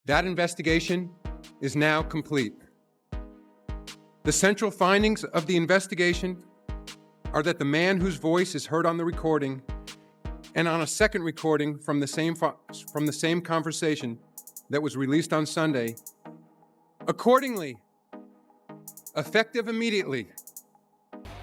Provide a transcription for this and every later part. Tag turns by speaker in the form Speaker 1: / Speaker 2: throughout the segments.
Speaker 1: That investigation is now complete. The central findings of the investigation are that the man whose voice is heard on the recording and on a second recording from the same conversation that was released on Sunday, accordingly, effective immediately.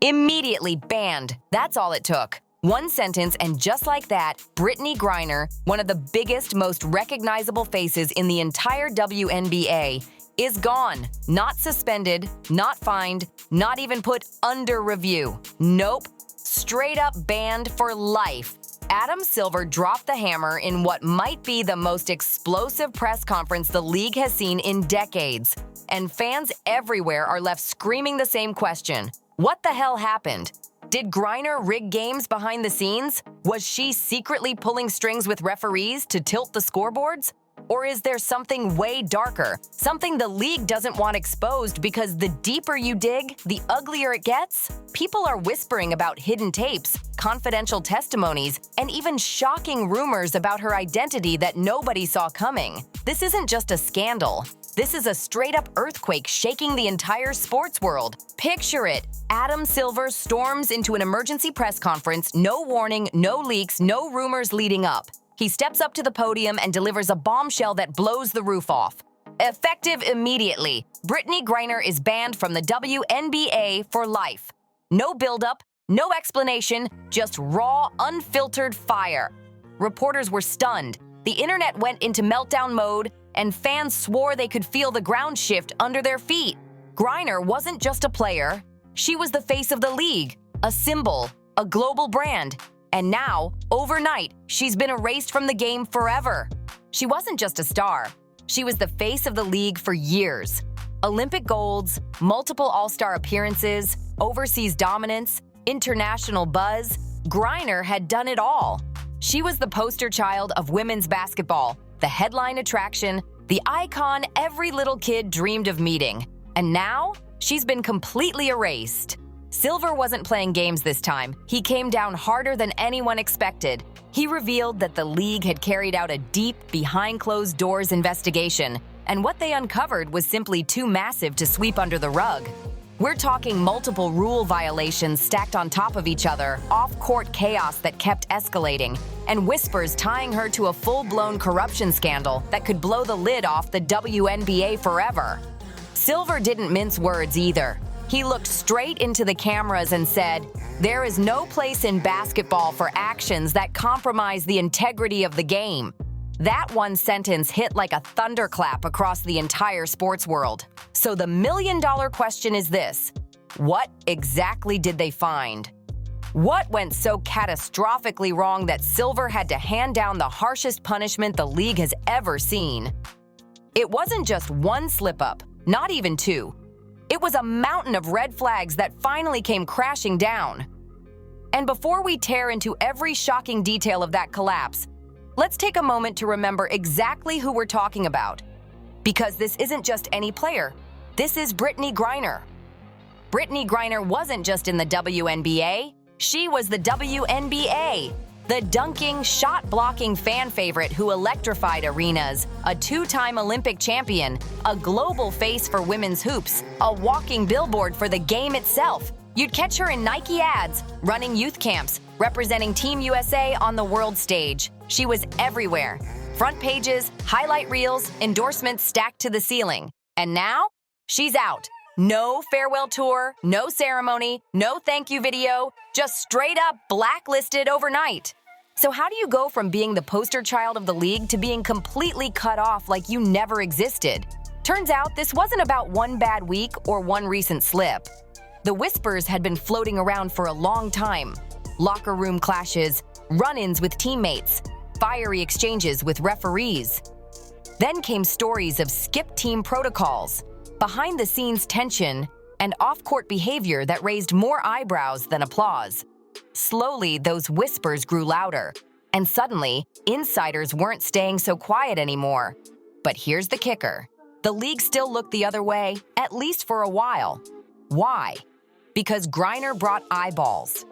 Speaker 2: Immediately banned. That's all it took. One sentence, and just like that, Brittney Griner, one of the biggest, most recognizable faces in the entire WNBA, is gone. Not suspended, not fined, not even put under review. Nope. Straight up banned for life. Adam Silver dropped the hammer in what might be the most explosive press conference the league has seen in decades. And fans everywhere are left screaming the same question. What the hell happened? Did Griner rig games behind the scenes? Was she secretly pulling strings with referees to tilt the scoreboards? Or is there something way darker, something the league doesn't want exposed because the deeper you dig, the uglier it gets? People are whispering about hidden tapes, confidential testimonies, and even shocking rumors about her identity that nobody saw coming. This isn't just a scandal. This is a straight-up earthquake shaking the entire sports world. Picture it. Adam Silver storms into an emergency press conference, no warning, no leaks, no rumors leading up. He steps up to the podium and delivers a bombshell that blows the roof off. Effective immediately, Brittney Griner is banned from the WNBA for life. No buildup, no explanation, just raw, unfiltered fire. Reporters were stunned. The internet went into meltdown mode, and fans swore they could feel the ground shift under their feet. Griner wasn't just a player. She was the face of the league, a symbol, a global brand. And now, overnight, she's been erased from the game forever. She wasn't just a star. She was the face of the league for years. Olympic golds, multiple All-Star appearances, overseas dominance, international buzz. Griner had done it all. She was the poster child of women's basketball, the headline attraction, the icon every little kid dreamed of meeting. And now, she's been completely erased. Silver wasn't playing games this time. He came down harder than anyone expected. He revealed that the league had carried out a deep, behind-closed-doors investigation, and what they uncovered was simply too massive to sweep under the rug. We're talking multiple rule violations stacked on top of each other, off-court chaos that kept escalating, and whispers tying her to a full-blown corruption scandal that could blow the lid off the WNBA forever. Silver didn't mince words either. He looked straight into the cameras and said, "There is no place in basketball for actions that compromise the integrity of the game." That one sentence hit like a thunderclap across the entire sports world. So the million-dollar question is this: what exactly did they find? What went so catastrophically wrong that Silver had to hand down the harshest punishment the league has ever seen? It wasn't just one slip-up, not even two. It was a mountain of red flags that finally came crashing down. And before we tear into every shocking detail of that collapse, let's take a moment to remember exactly who we're talking about. Because this isn't just any player. This is Brittney Griner. Brittney Griner wasn't just in the WNBA. She was the WNBA. The dunking, shot-blocking fan favorite who electrified arenas, a two-time Olympic champion, a global face for women's hoops, a walking billboard for the game itself. You'd catch her in Nike ads, running youth camps, representing Team USA on the world stage. She was everywhere. Front pages, highlight reels, endorsements stacked to the ceiling. And now, she's out. No farewell tour, no ceremony, no thank you video, just straight up blacklisted overnight. So how do you go from being the poster child of the league to being completely cut off like you never existed? Turns out this wasn't about one bad week or one recent slip. The whispers had been floating around for a long time. Locker room clashes, run-ins with teammates, fiery exchanges with referees. Then came stories of skip team protocols, behind-the-scenes tension, and off-court behavior that raised more eyebrows than applause. Slowly, those whispers grew louder, and suddenly, insiders weren't staying so quiet anymore. But here's the kicker. The league still looked the other way, at least for a while. Why? Because Griner brought eyeballs.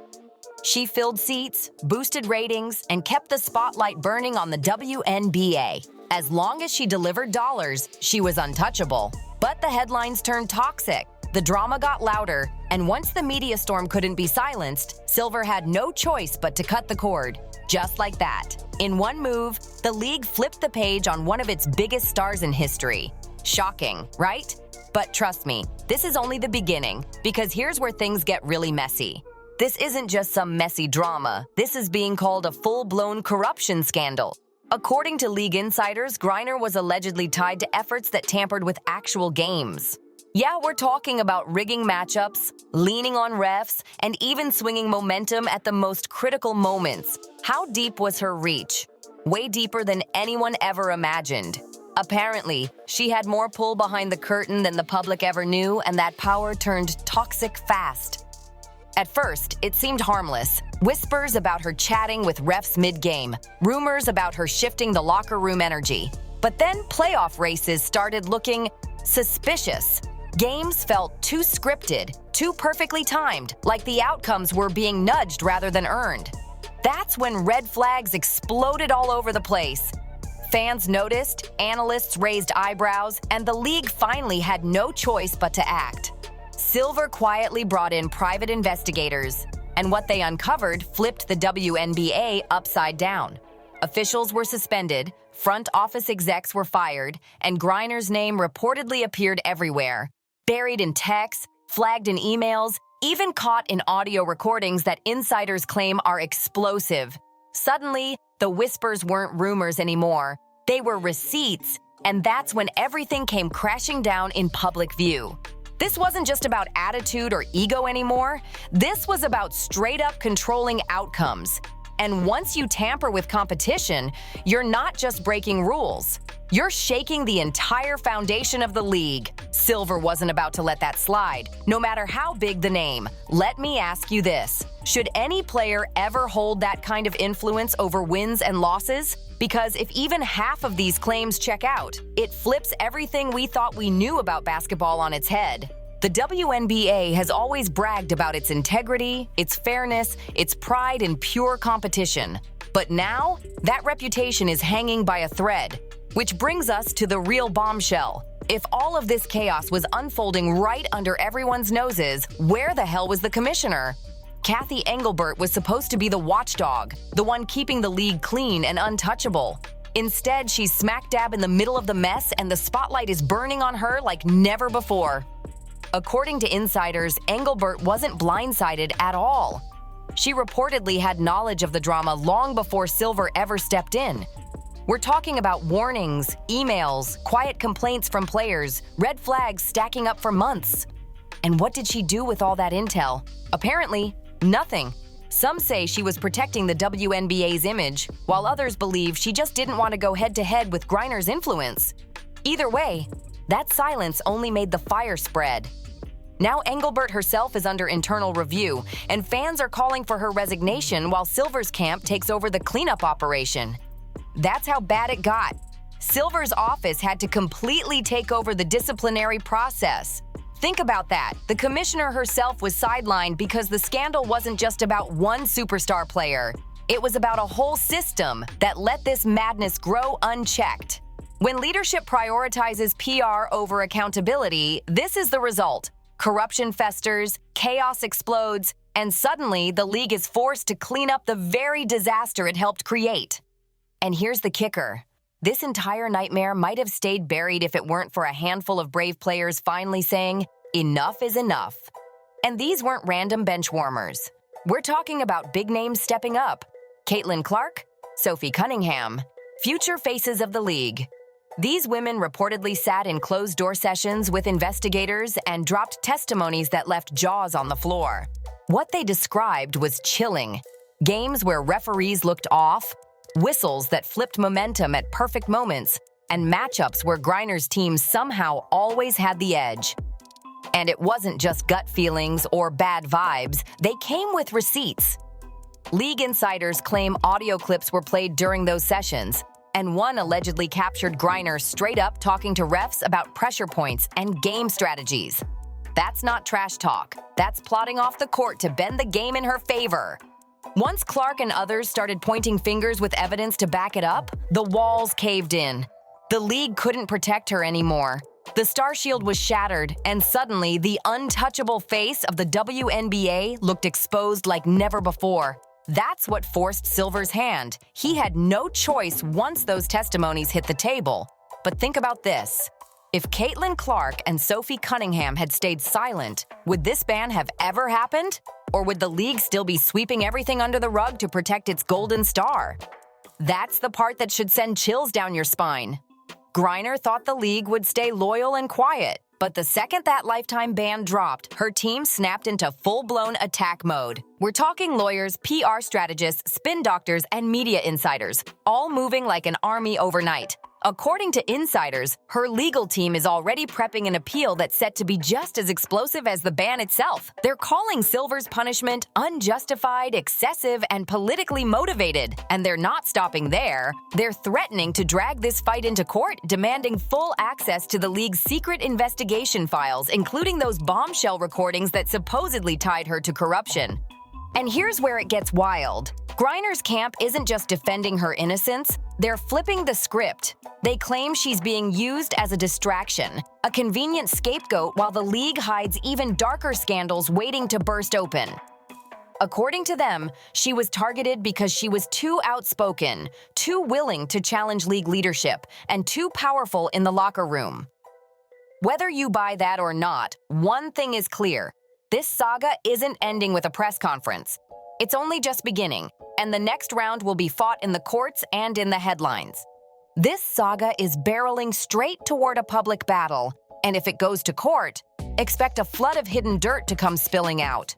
Speaker 2: She filled seats, boosted ratings, and kept the spotlight burning on the WNBA. As long as she delivered dollars, she was untouchable. But the headlines turned toxic. The drama got louder, and once the media storm couldn't be silenced, Silver had no choice but to cut the cord. Just like that. In one move, the league flipped the page on one of its biggest stars in history. Shocking, right? But trust me, this is only the beginning, because here's where things get really messy. This isn't just some messy drama. This is being called a full-blown corruption scandal. According to league insiders, Griner was allegedly tied to efforts that tampered with actual games. Yeah, we're talking about rigging matchups, leaning on refs, and even swinging momentum at the most critical moments. How deep was her reach? Way deeper than anyone ever imagined. Apparently, she had more pull behind the curtain than the public ever knew, and that power turned toxic fast. At first, it seemed harmless. Whispers about her chatting with refs mid-game, rumors about her shifting the locker room energy. But then playoff races started looking suspicious. Games felt too scripted, too perfectly timed, like the outcomes were being nudged rather than earned. That's when red flags exploded all over the place. Fans noticed, analysts raised eyebrows, and the league finally had no choice but to act. Silver quietly brought in private investigators, and what they uncovered flipped the WNBA upside down. Officials were suspended, front office execs were fired, and Griner's name reportedly appeared everywhere. Buried in texts, flagged in emails, even caught in audio recordings that insiders claim are explosive. Suddenly, the whispers weren't rumors anymore. They were receipts, and that's when everything came crashing down in public view. This wasn't just about attitude or ego anymore. This was about straight-up controlling outcomes. And once you tamper with competition, you're not just breaking rules. You're shaking the entire foundation of the league. Silver wasn't about to let that slide, no matter how big the name. Let me ask you this. Should any player ever hold that kind of influence over wins and losses? Because if even half of these claims check out, it flips everything we thought we knew about basketball on its head. The WNBA has always bragged about its integrity, its fairness, its pride in pure competition. But now, that reputation is hanging by a thread. Which brings us to the real bombshell. If all of this chaos was unfolding right under everyone's noses, where the hell was the commissioner? Cathy Engelbert was supposed to be the watchdog, the one keeping the league clean and untouchable. Instead, she's smack dab in the middle of the mess, and the spotlight is burning on her like never before. According to insiders, Engelbert wasn't blindsided at all. She reportedly had knowledge of the drama long before Silver ever stepped in. We're talking about warnings, emails, quiet complaints from players, red flags stacking up for months. And what did she do with all that intel? Apparently, nothing. Some say she was protecting the WNBA's image, while others believe she just didn't want to go head-to-head with Griner's influence. Either way, that silence only made the fire spread. Now Engelbert herself is under internal review, and fans are calling for her resignation while Silver's camp takes over the cleanup operation. That's how bad it got. Silver's office had to completely take over the disciplinary process. Think about that. The commissioner herself was sidelined because the scandal wasn't just about one superstar player. It was about a whole system that let this madness grow unchecked. When leadership prioritizes PR over accountability, this is the result. Corruption festers, chaos explodes, and suddenly the league is forced to clean up the very disaster it helped create. And here's the kicker. This entire nightmare might have stayed buried if it weren't for a handful of brave players finally saying, "Enough is enough." And these weren't random bench warmers. We're talking about big names stepping up. Caitlin Clark, Sophie Cunningham, future faces of the league. These women reportedly sat in closed-door sessions with investigators and dropped testimonies that left jaws on the floor. What they described was chilling. Games where referees looked off, whistles that flipped momentum at perfect moments, and matchups where Griner's team somehow always had the edge. And it wasn't just gut feelings or bad vibes, they came with receipts. League insiders claim audio clips were played during those sessions, and one allegedly captured Griner straight up talking to refs about pressure points and game strategies. That's not trash talk. That's plotting off the court to bend the game in her favor. Once Clark and others started pointing fingers with evidence to back it up, the walls caved in. The league couldn't protect her anymore. The star shield was shattered, and suddenly the untouchable face of the WNBA looked exposed like never before. That's what forced Silver's hand. He had no choice once those testimonies hit the table. But think about this. If Caitlin Clark and Sophie Cunningham had stayed silent, would this ban have ever happened? Or would the league still be sweeping everything under the rug to protect its golden star? That's the part that should send chills down your spine. Griner thought the league would stay loyal and quiet, but the second that lifetime ban dropped, her team snapped into full-blown attack mode. We're talking lawyers, PR strategists, spin doctors, and media insiders, all moving like an army overnight. According to insiders, her legal team is already prepping an appeal that's set to be just as explosive as the ban itself. They're calling Silver's punishment unjustified, excessive, and politically motivated. And they're not stopping there. They're threatening to drag this fight into court, demanding full access to the league's secret investigation files, including those bombshell recordings that supposedly tied her to corruption. And here's where it gets wild. Griner's camp isn't just defending her innocence, they're flipping the script. They claim she's being used as a distraction, a convenient scapegoat while the league hides even darker scandals waiting to burst open. According to them, she was targeted because she was too outspoken, too willing to challenge league leadership, and too powerful in the locker room. Whether you buy that or not, one thing is clear. This saga isn't ending with a press conference. It's only just beginning, and the next round will be fought in the courts and in the headlines. This saga is barreling straight toward a public battle, and if it goes to court, expect a flood of hidden dirt to come spilling out.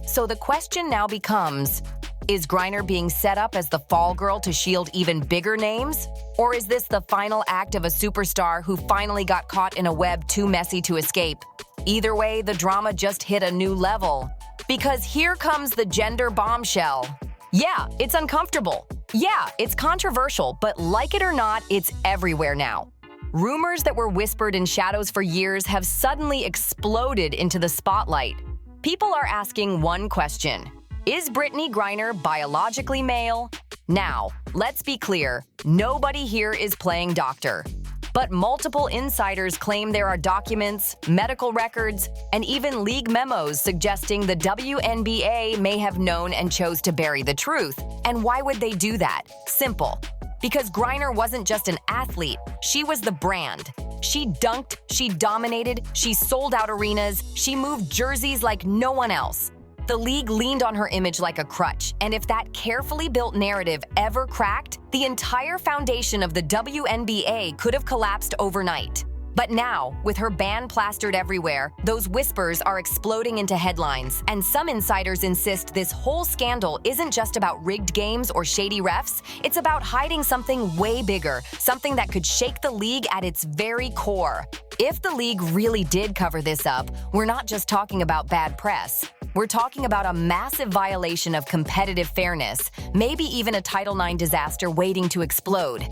Speaker 2: So the question now becomes, is Griner being set up as the fall girl to shield even bigger names? Or is this the final act of a superstar who finally got caught in a web too messy to escape? Either way, the drama just hit a new level. Because here comes the gender bombshell. Yeah, it's uncomfortable. Yeah, it's controversial, but like it or not, it's everywhere now. Rumors that were whispered in shadows for years have suddenly exploded into the spotlight. People are asking one question. Is Brittney Griner biologically male? Now, let's be clear, nobody here is playing doctor. But multiple insiders claim there are documents, medical records, and even league memos suggesting the WNBA may have known and chose to bury the truth. And why would they do that? Simple. Because Griner wasn't just an athlete, she was the brand. She dunked, she dominated, she sold out arenas, she moved jerseys like no one else. The league leaned on her image like a crutch, and if that carefully built narrative ever cracked, the entire foundation of the WNBA could have collapsed overnight. But now, with her ban plastered everywhere, those whispers are exploding into headlines, and some insiders insist this whole scandal isn't just about rigged games or shady refs, it's about hiding something way bigger, something that could shake the league at its very core. If the league really did cover this up, we're not just talking about bad press. We're talking about a massive violation of competitive fairness, maybe even a Title IX disaster waiting to explode.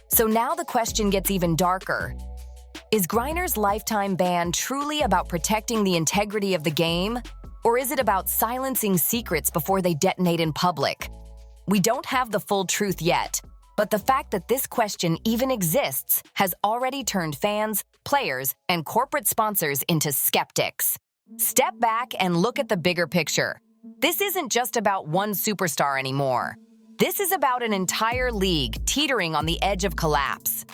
Speaker 2: So now the question gets even darker. Is Griner's lifetime ban truly about protecting the integrity of the game? Or is it about silencing secrets before they detonate in public? We don't have the full truth yet, but the fact that this question even exists has already turned fans, players, and corporate sponsors into skeptics. Step back and look at the bigger picture. This isn't just about one superstar anymore. This is about an entire league teetering on the edge of collapse.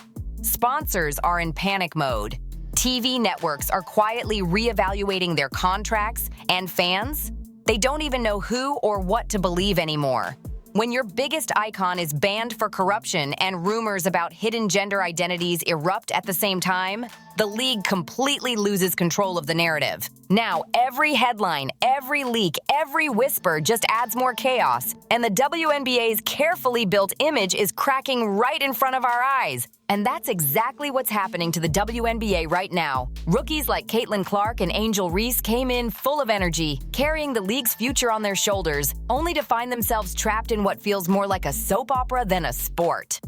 Speaker 2: Sponsors are in panic mode. TV networks are quietly reevaluating their contracts, and fans? They don't even know who or what to believe anymore. When your biggest icon is banned for corruption and rumors about hidden gender identities erupt at the same time, the league completely loses control of the narrative. Now, every headline, every leak, every whisper just adds more chaos, and the WNBA's carefully built image is cracking right in front of our eyes. And that's exactly what's happening to the WNBA right now. Rookies like Caitlin Clark and Angel Reese came in full of energy, carrying the league's future on their shoulders, only to find themselves trapped in what feels more like a soap opera than a sport.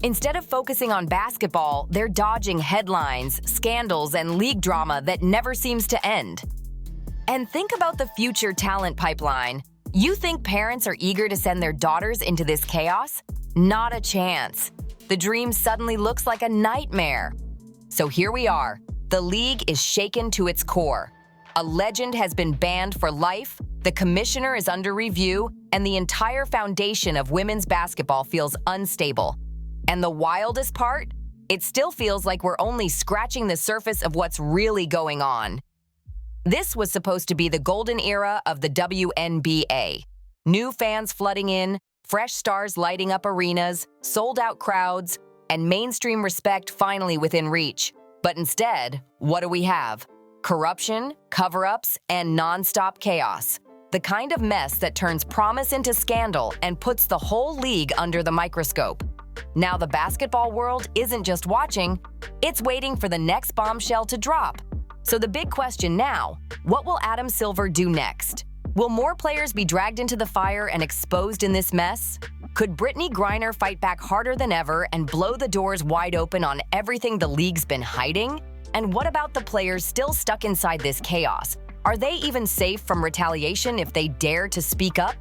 Speaker 2: Instead of focusing on basketball, they're dodging headlines, scandals, and league drama that never seems to end. And think about the future talent pipeline. You think parents are eager to send their daughters into this chaos? Not a chance. the dream suddenly looks like a nightmare. So here we are. The league is shaken to its core. A legend has been banned for life, the commissioner is under review, and the entire foundation of women's basketball feels unstable. And the wildest part? It still feels like we're only scratching the surface of what's really going on. This was supposed to be the golden era of the WNBA. New fans flooding in, fresh stars lighting up arenas, sold-out crowds, and mainstream respect finally within reach. But instead, what do we have? Corruption, cover-ups, and non-stop chaos. The kind of mess that turns promise into scandal and puts the whole league under the microscope. Now the basketball world isn't just watching, it's waiting for the next bombshell to drop. So the big question now, what will Adam Silver do next? Will more players be dragged into the fire and exposed in this mess? Could Brittney Griner fight back harder than ever and blow the doors wide open on everything the league's been hiding? And what about the players still stuck inside this chaos? Are they even safe from retaliation if they dare to speak up?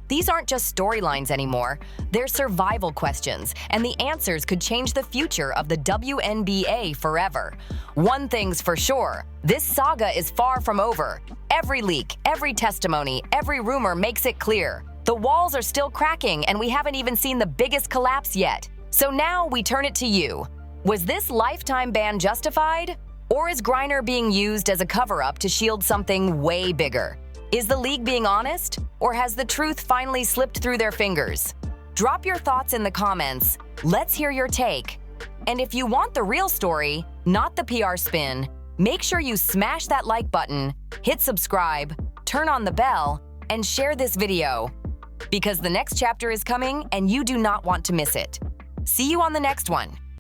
Speaker 2: These aren't just storylines anymore, they're survival questions, and the answers could change the future of the WNBA forever. One thing's for sure, this saga is far from over. Every leak, every testimony, every rumor makes it clear. The walls are still cracking, and we haven't even seen the biggest collapse yet. So now we turn it to you. Was this lifetime ban justified? Or is Griner being used as a cover-up to shield something way bigger? Is the league being honest? Or has the truth finally slipped through their fingers? Drop your thoughts in the comments. Let's hear your take. And if you want the real story, not the PR spin, make sure you smash that like button, hit subscribe, turn on the bell, and share this video. Because the next chapter is coming and you do not want to miss it. See you on the next one.